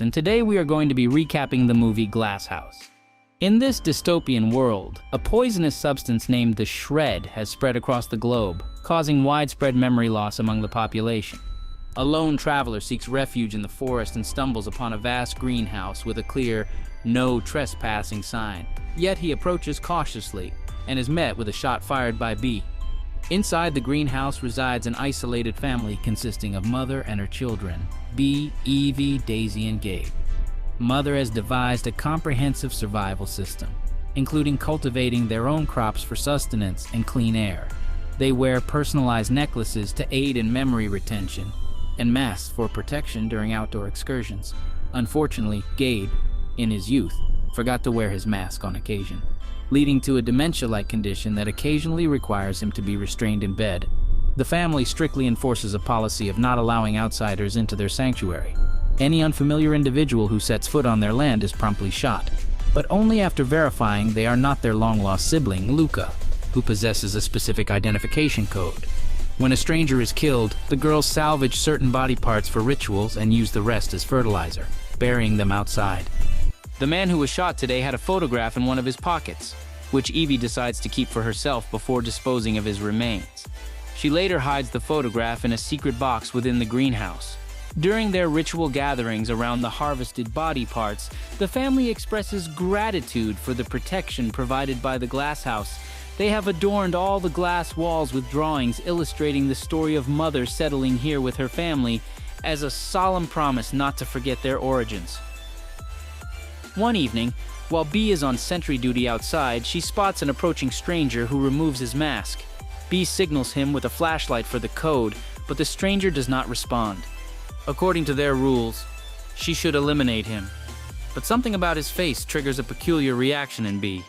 and today we are going to be recapping the movie Glass House. In this dystopian world, a poisonous substance named the shred has spread across the globe, causing widespread memory loss among the population. A lone traveler seeks refuge in the forest and stumbles upon a vast greenhouse with a clear, "No trespassing" sign. Yet he approaches cautiously and is met with a shot fired by B. Inside the greenhouse resides an isolated family consisting of mother and her children, B, Evie, Daisy, and Gabe. Mother has devised a comprehensive survival system, including cultivating their own crops for sustenance and clean air. They wear personalized necklaces to aid in memory retention and masks for protection during outdoor excursions. Unfortunately, Gabe, in his youth, forgot to wear his mask on occasion, leading to a dementia-like condition that occasionally requires him to be restrained in bed. The family strictly enforces a policy of not allowing outsiders into their sanctuary. Any unfamiliar individual who sets foot on their land is promptly shot, but only after verifying they are not their long-lost sibling, Luca, who possesses a specific identification code. When a stranger is killed, the girls salvage certain body parts for rituals and use the rest as fertilizer, burying them outside. The man who was shot today had a photograph in one of his pockets, which Evie decides to keep for herself before disposing of his remains. She later hides the photograph in a secret box within the greenhouse. During their ritual gatherings around the harvested body parts, the family expresses gratitude for the protection provided by the glass house. They have adorned all the glass walls with drawings illustrating the story of Mother settling here with her family as a solemn promise not to forget their origins. One evening, while B is on sentry duty outside, she spots an approaching stranger who removes his mask. B signals him with a flashlight for the code, but the stranger does not respond. According to their rules, she should eliminate him. But something about his face triggers a peculiar reaction in B.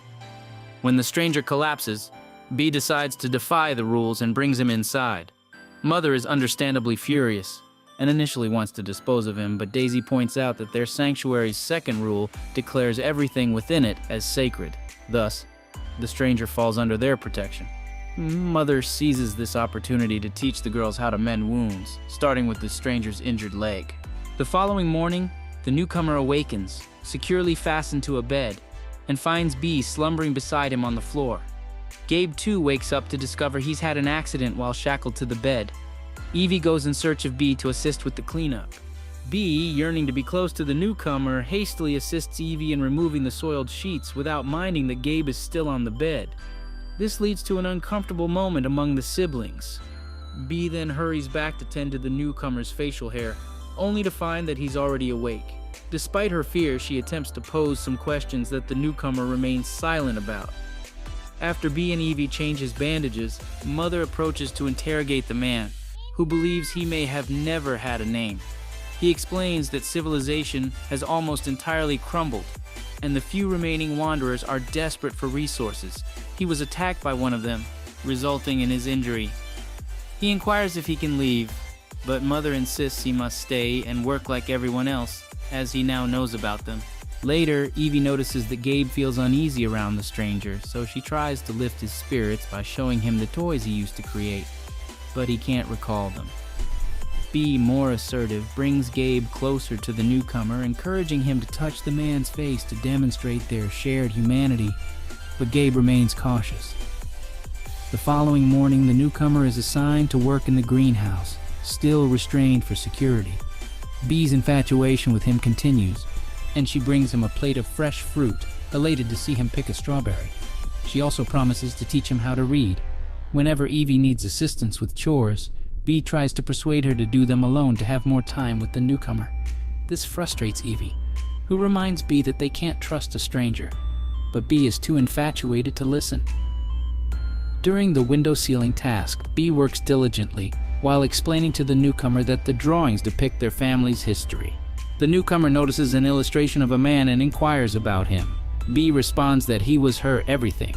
When the stranger collapses, B decides to defy the rules and brings him inside. Mother is understandably furious and initially wants to dispose of him, but Daisy points out that their sanctuary's second rule declares everything within it as sacred. Thus, the stranger falls under their protection. Mother seizes this opportunity to teach the girls how to mend wounds, starting with the stranger's injured leg. The following morning, the newcomer awakens, securely fastened to a bed, and finds B slumbering beside him on the floor. Gabe too wakes up to discover he's had an accident while shackled to the bed. Evie goes in search of B to assist with the cleanup. B, yearning to be close to the newcomer, hastily assists Evie in removing the soiled sheets without minding that Gabe is still on the bed. This leads to an uncomfortable moment among the siblings. B then hurries back to tend to the newcomer's facial hair, only to find that he's already awake. Despite her fear, she attempts to pose some questions that the newcomer remains silent about. After B and Evie change his bandages, Mother approaches to interrogate the man, who believes he may have never had a name. He explains that civilization has almost entirely crumbled, and the few remaining wanderers are desperate for resources. He was attacked by one of them, resulting in his injury. He inquires if he can leave, but Mother insists he must stay and work like everyone else, as he now knows about them. Later, Evie notices that Gabe feels uneasy around the stranger, so she tries to lift his spirits by showing him the toys he used to create, but he can't recall them. B, more assertive, brings Gabe closer to the newcomer, encouraging him to touch the man's face to demonstrate their shared humanity, but Gabe remains cautious. The following morning, the newcomer is assigned to work in the greenhouse, still restrained for security. B's infatuation with him continues, and she brings him a plate of fresh fruit, elated to see him pick a strawberry. She also promises to teach him how to read. Whenever Evie needs assistance with chores, B tries to persuade her to do them alone to have more time with the newcomer. This frustrates Evie, who reminds B that they can't trust a stranger, but B is too infatuated to listen. During the window sealing task, B works diligently while explaining to the newcomer that the drawings depict their family's history. The newcomer notices an illustration of a man and inquires about him. B responds that he was her everything.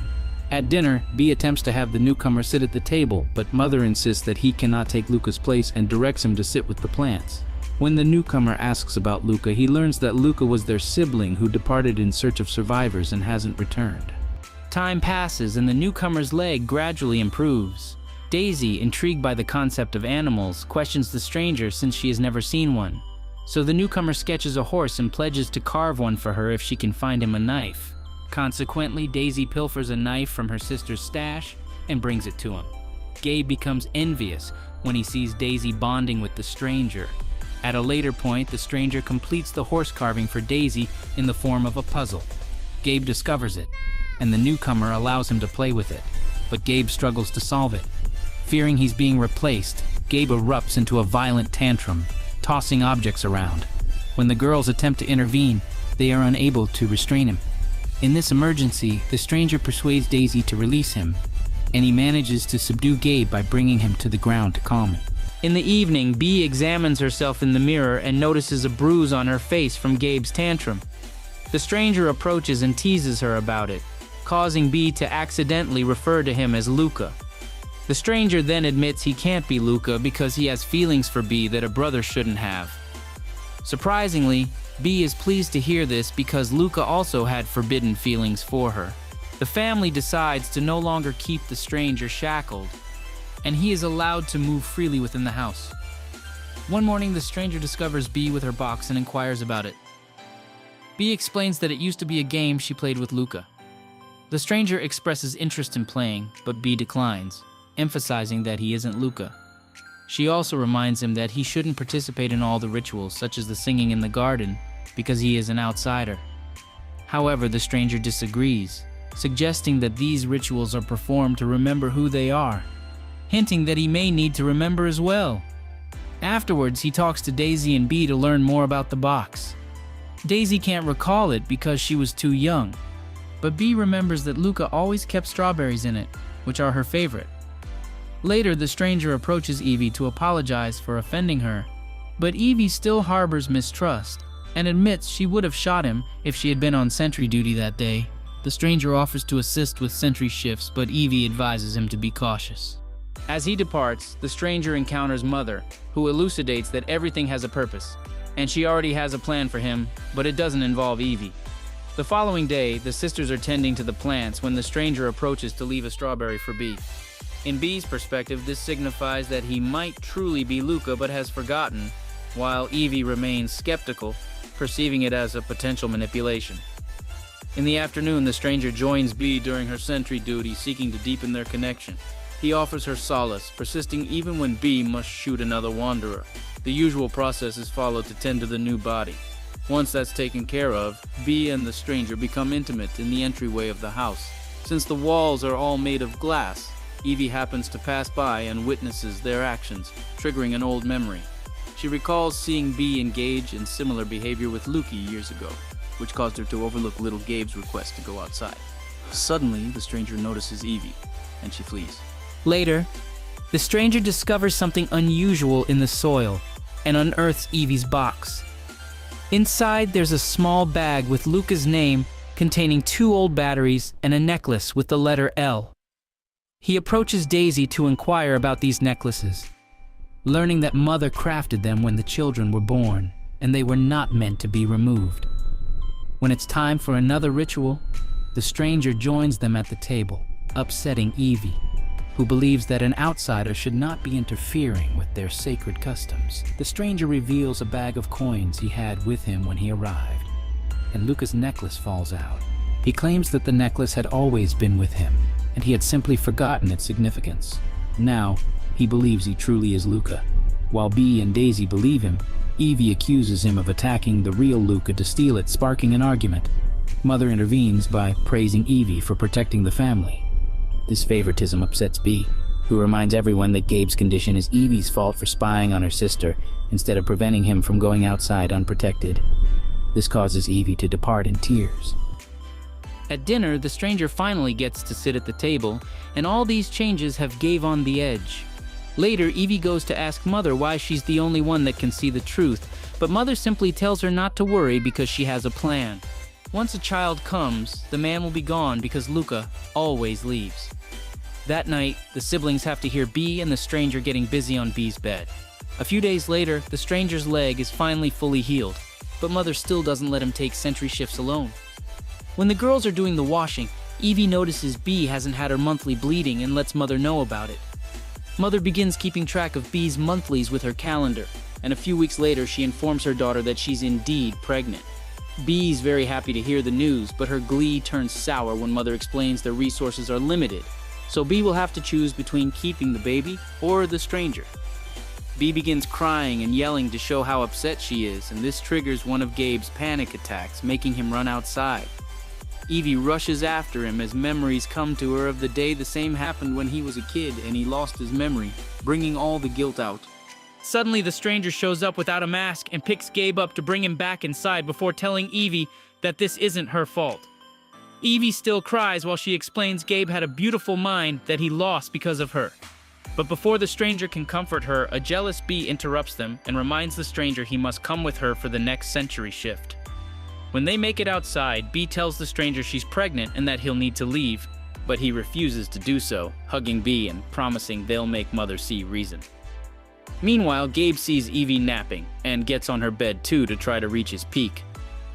At dinner, B attempts to have the newcomer sit at the table, but Mother insists that he cannot take Luca's place and directs him to sit with the plants. When the newcomer asks about Luca, he learns that Luca was their sibling who departed in search of survivors and hasn't returned. Time passes and the newcomer's leg gradually improves. Daisy, intrigued by the concept of animals, questions the stranger since she has never seen one. So the newcomer sketches a horse and pledges to carve one for her if she can find him a knife. Consequently, Daisy pilfers a knife from her sister's stash and brings it to him. Gabe becomes envious when he sees Daisy bonding with the stranger. At a later point, the stranger completes the horse carving for Daisy in the form of a puzzle. Gabe discovers it, and the newcomer allows him to play with it, but Gabe struggles to solve it. Fearing he's being replaced, Gabe erupts into a violent tantrum, tossing objects around. When the girls attempt to intervene, they are unable to restrain him. In this emergency, the stranger persuades Daisy to release him, and he manages to subdue Gabe by bringing him to the ground to calm him. In the evening, Bee examines herself in the mirror and notices a bruise on her face from Gabe's tantrum. The stranger approaches and teases her about it, causing Bee to accidentally refer to him as Luca. The stranger then admits he can't be Luca because he has feelings for Bee that a brother shouldn't have. Surprisingly, Bee is pleased to hear this because Luca also had forbidden feelings for her. The family decides to no longer keep the stranger shackled, and he is allowed to move freely within the house. One morning, the stranger discovers Bee with her box and inquires about it. Bee explains that it used to be a game she played with Luca. The stranger expresses interest in playing, but Bee declines, emphasizing that he isn't Luca. She also reminds him that he shouldn't participate in all the rituals, such as the singing in the garden, because he is an outsider. However, the stranger disagrees, suggesting that these rituals are performed to remember who they are, hinting that he may need to remember as well. Afterwards, he talks to Daisy and Bee to learn more about the box. Daisy can't recall it because she was too young, but Bee remembers that Luca always kept strawberries in it, which are her favorite. Later, the stranger approaches Evie to apologize for offending her, but Evie still harbors mistrust and admits she would have shot him if she had been on sentry duty that day. The stranger offers to assist with sentry shifts, but Evie advises him to be cautious. As he departs, the stranger encounters Mother, who elucidates that everything has a purpose, and she already has a plan for him, but it doesn't involve Evie. The following day, the sisters are tending to the plants when the stranger approaches to leave a strawberry for Bee. In Bee's perspective, this signifies that he might truly be Luca but has forgotten, while Evie remains skeptical, perceiving it as a potential manipulation. In the afternoon, the stranger joins Bee during her sentry duty, seeking to deepen their connection. He offers her solace, persisting even when Bee must shoot another wanderer. The usual process is followed to tend to the new body. Once that's taken care of, Bee and the stranger become intimate in the entryway of the house. Since the walls are all made of glass, Evie happens to pass by and witnesses their actions, triggering an old memory. She recalls seeing Bee engage in similar behavior with Lukey years ago, which caused her to overlook little Gabe's request to go outside. Suddenly, the stranger notices Evie, and she flees. Later, the stranger discovers something unusual in the soil and unearths Evie's box. Inside, there's a small bag with Luca's name containing 2 old batteries and a necklace with the letter L. He approaches Daisy to inquire about these necklaces, learning that Mother crafted them when the children were born, and they were not meant to be removed. When it's time for another ritual, the stranger joins them at the table, upsetting Evie, who believes that an outsider should not be interfering with their sacred customs. The stranger reveals a bag of coins he had with him when he arrived, and Luca's necklace falls out. He claims that the necklace had always been with him, and he had simply forgotten its significance. Now, he believes he truly is Luca. While Bee and Daisy believe him, Evie accuses him of attacking the real Luca to steal it, sparking an argument. Mother intervenes by praising Evie for protecting the family. This favoritism upsets Bee, who reminds everyone that Gabe's condition is Evie's fault for spying on her sister instead of preventing him from going outside unprotected. This causes Evie to depart in tears. At dinner, the stranger finally gets to sit at the table, and all these changes have Gabe on the edge. Later, Evie goes to ask Mother why she's the only one that can see the truth, but Mother simply tells her not to worry because she has a plan. Once a child comes, the man will be gone because Luca always leaves. That night, the siblings have to hear Bee and the stranger getting busy on Bee's bed. A few days later, the stranger's leg is finally fully healed, but Mother still doesn't let him take sentry shifts alone. When the girls are doing the washing, Evie notices Bee hasn't had her monthly bleeding and lets Mother know about it. Mother begins keeping track of Bee's monthlies with her calendar, and a few weeks later she informs her daughter that she's indeed pregnant. B's very happy to hear the news, but her glee turns sour when Mother explains their resources are limited, so B will have to choose between keeping the baby or the stranger. B begins crying and yelling to show how upset she is, and this triggers one of Gabe's panic attacks, making him run outside. Evie rushes after him as memories come to her of the day the same happened when he was a kid and he lost his memory, bringing all the guilt out. Suddenly, the stranger shows up without a mask and picks Gabe up to bring him back inside before telling Evie that this isn't her fault. Evie still cries while she explains Gabe had a beautiful mind that he lost because of her. But before the stranger can comfort her, a jealous bee interrupts them and reminds the stranger he must come with her for the next century shift. When they make it outside, Bee tells the stranger she's pregnant and that he'll need to leave, but he refuses to do so, hugging Bee and promising they'll make Mother see reason. Meanwhile, Gabe sees Evie napping and gets on her bed too to try to reach his peak.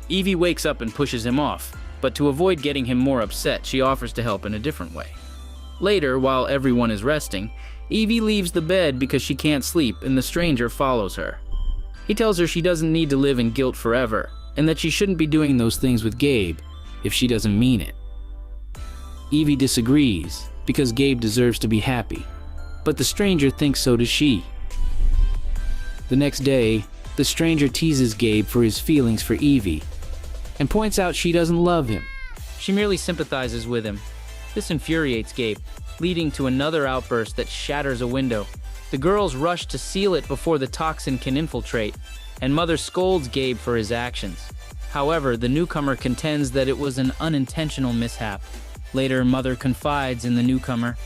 Evie wakes up and pushes him off, but to avoid getting him more upset, she offers to help in a different way. Later, while everyone is resting, Evie leaves the bed because she can't sleep and the stranger follows her. He tells her she doesn't need to live in guilt forever and that she shouldn't be doing those things with Gabe if she doesn't mean it. Evie disagrees because Gabe deserves to be happy, but the stranger thinks so does she. The next day, the stranger teases Gabe for his feelings for Evie and points out she doesn't love him. She merely sympathizes with him. This infuriates Gabe, leading to another outburst that shatters a window. The girls rush to seal it before the toxin can infiltrate, and Mother scolds Gabe for his actions. However, the newcomer contends that it was an unintentional mishap. Later, Mother confides in the newcomer,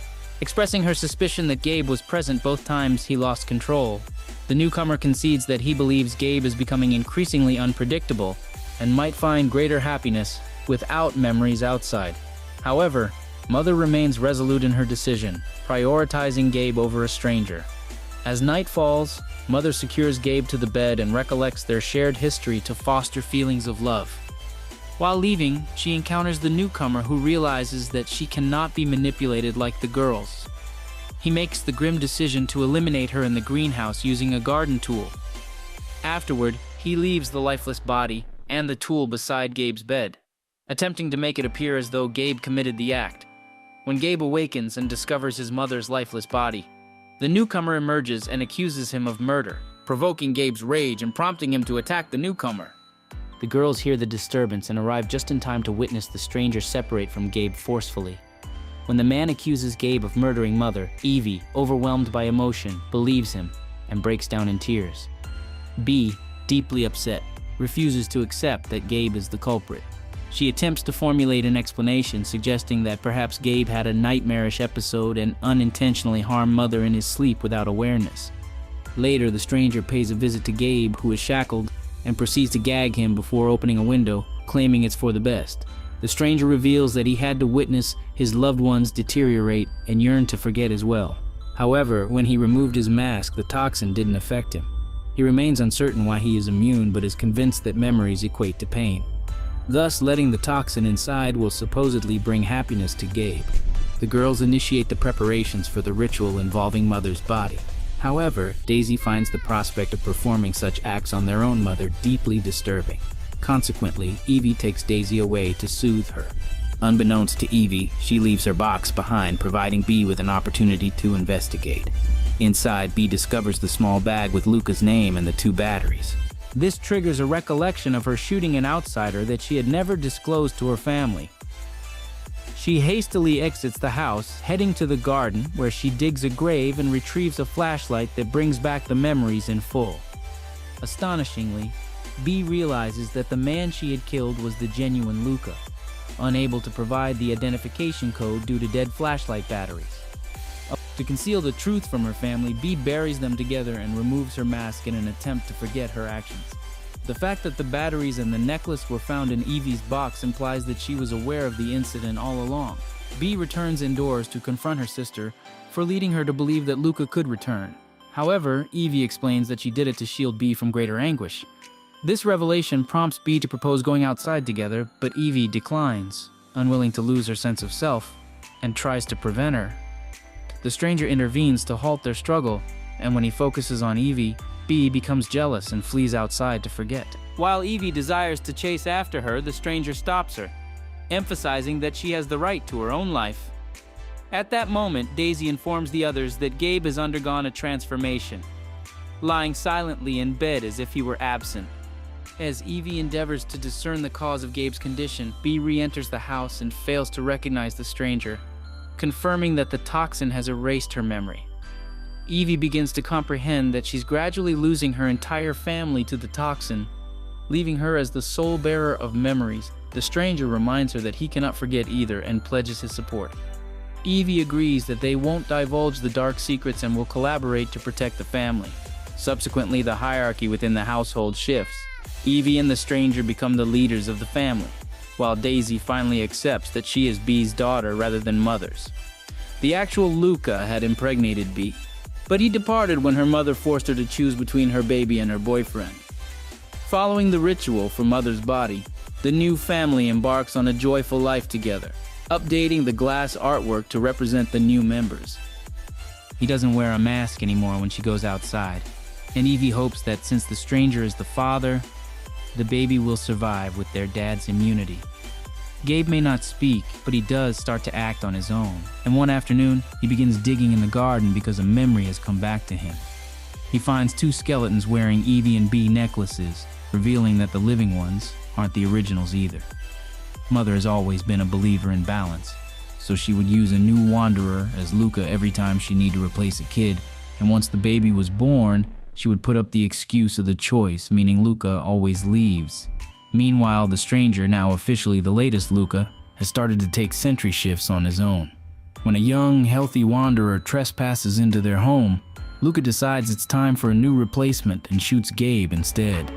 expressing her suspicion that Gabe was present both times he lost control. The newcomer concedes that he believes Gabe is becoming increasingly unpredictable and might find greater happiness without memories outside. However, Mother remains resolute in her decision, prioritizing Gabe over a stranger. As night falls, Mother secures Gabe to the bed and recollects their shared history to foster feelings of love. While leaving, she encounters the newcomer who realizes that she cannot be manipulated like the girls. He makes the grim decision to eliminate her in the greenhouse using a garden tool. Afterward, he leaves the lifeless body and the tool beside Gabe's bed, attempting to make it appear as though Gabe committed the act. When Gabe awakens and discovers his mother's lifeless body, the newcomer emerges and accuses him of murder, provoking Gabe's rage and prompting him to attack the newcomer. The girls hear the disturbance and arrive just in time to witness the stranger separate from Gabe forcefully. When the man accuses Gabe of murdering Mother, Evie, overwhelmed by emotion, believes him and breaks down in tears. B, deeply upset, refuses to accept that Gabe is the culprit. She attempts to formulate an explanation, suggesting that perhaps Gabe had a nightmarish episode and unintentionally harmed Mother in his sleep without awareness. Later, the stranger pays a visit to Gabe, who is shackled, and proceeds to gag him before opening a window, claiming it's for the best. The stranger reveals that he had to witness his loved ones deteriorate and yearned to forget as well. However, when he removed his mask, the toxin didn't affect him. He remains uncertain why he is immune, but is convinced that memories equate to pain. Thus, letting the toxin inside will supposedly bring happiness to Gabe. The girls initiate the preparations for the ritual involving Mother's body. However, Daisy finds the prospect of performing such acts on their own mother deeply disturbing. Consequently, Evie takes Daisy away to soothe her. Unbeknownst to Evie, she leaves her box behind, providing Bee with an opportunity to investigate. Inside, Bee discovers the small bag with Luca's name and the 2 batteries. This triggers a recollection of her shooting an outsider that she had never disclosed to her family. She hastily exits the house, heading to the garden, where she digs a grave and retrieves a flashlight that brings back the memories in full. Astonishingly, Bee realizes that the man she had killed was the genuine Luca, unable to provide the identification code due to dead flashlight batteries. To conceal the truth from her family, Bee buries them together and removes her mask in an attempt to forget her actions. The fact that the batteries and the necklace were found in Evie's box implies that she was aware of the incident all along. Bee returns indoors to confront her sister for leading her to believe that Luca could return. However, Evie explains that she did it to shield Bee from greater anguish. This revelation prompts Bee to propose going outside together, but Evie declines, unwilling to lose her sense of self, and tries to prevent her. The stranger intervenes to halt their struggle, and when he focuses on Evie, Bee becomes jealous and flees outside to forget. While Evie desires to chase after her, the stranger stops her, emphasizing that she has the right to her own life. At that moment, Daisy informs the others that Gabe has undergone a transformation, lying silently in bed as if he were absent. As Evie endeavors to discern the cause of Gabe's condition, Bee re-enters the house and fails to recognize the stranger, confirming that the toxin has erased her memory. Evie begins to comprehend that she's gradually losing her entire family to the toxin, leaving her as the sole bearer of memories. The stranger reminds her that he cannot forget either and pledges his support. Evie agrees that they won't divulge the dark secrets and will collaborate to protect the family. Subsequently, the hierarchy within the household shifts. Evie and the stranger become the leaders of the family, while Daisy finally accepts that she is Bee's daughter rather than mother's. The actual Luca had impregnated Bee, but he departed when her mother forced her to choose between her baby and her boyfriend. Following the ritual for Mother's body, the new family embarks on a joyful life together, updating the glass artwork to represent the new members. He doesn't wear a mask anymore when she goes outside, and Evie hopes that since the stranger is the father, the baby will survive with their dad's immunity. Gabe may not speak, but he does start to act on his own, and one afternoon, he begins digging in the garden because a memory has come back to him. He finds two skeletons wearing Evie and Bee necklaces, revealing that the living ones aren't the originals either. Mother has always been a believer in balance, so she would use a new wanderer as Luca every time she needed to replace a kid, and once the baby was born, she would put up the excuse of the choice, meaning Luca always leaves. Meanwhile, the stranger, now officially the latest Luca, has started to take sentry shifts on his own. When a young, healthy wanderer trespasses into their home, Luca decides it's time for a new replacement and shoots Gabe instead.